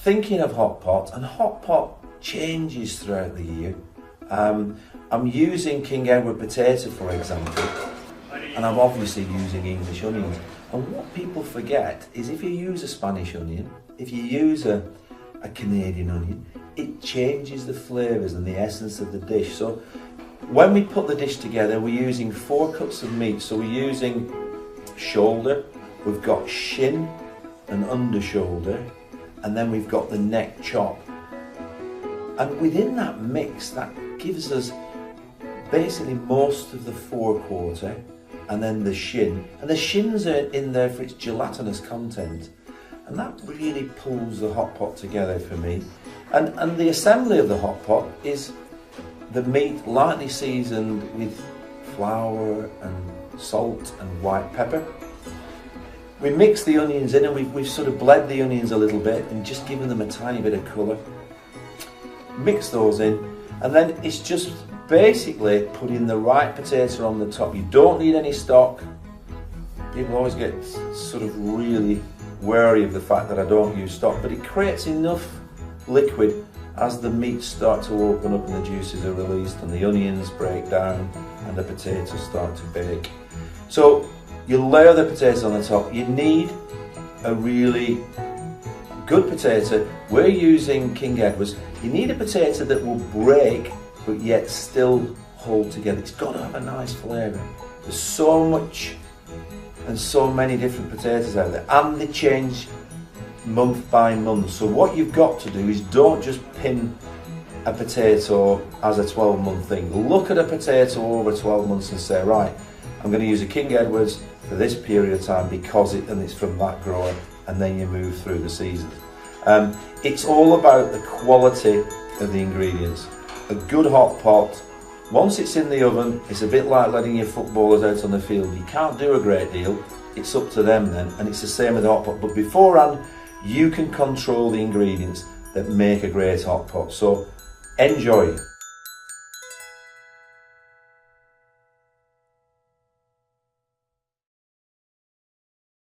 thinking of Hotpot, and Hotpot changes throughout the year. I'm using King Edward potato, for example, and I'm obviously using English onions. And what people forget is if you use a Spanish onion, if you use a Canadian onion, it changes the flavours and the essence of the dish. So when we put the dish together, we're using 4 cuts of meat. So we're using shoulder, we've got shin and under shoulder, and then we've got the neck chop. And within that mix, that gives us basically most of the forequarter, and then the shin. And the shins are in there for its gelatinous content. And that really pulls the Hotpot together for me. And the assembly of the Hotpot is the meat lightly seasoned with flour and salt and white pepper. We mix the onions in, and we've sort of bled the onions a little bit and just given them a tiny bit of colour. Mix those in, and then it's just basically putting the right potato on the top. You don't need any stock. People always get sort of really wary of the fact that I don't use stock, but it creates enough liquid as the meats start to open up and the juices are released and the onions break down and the potatoes start to bake. So you layer the potatoes on the top. You need a really good potato. We're using King Edward's. You need a potato that will break but yet still hold together. It's got to have a nice flavour. There's so much and so many different potatoes out there, and they change month by month. So what you've got to do is don't just pin a potato as a 12-month thing. Look at a potato over 12 months and say, right, I'm going to use a King Edward's for this period of time because it's from that grower, and then you move through the seasons. It's all about the quality of the ingredients. A good Hotpot, once it's in the oven, it's a bit like letting your footballers out on the field. You can't do a great deal, it's up to them then, and it's the same with the Hotpot. But beforehand, you can control the ingredients that make a great Hotpot. So enjoy.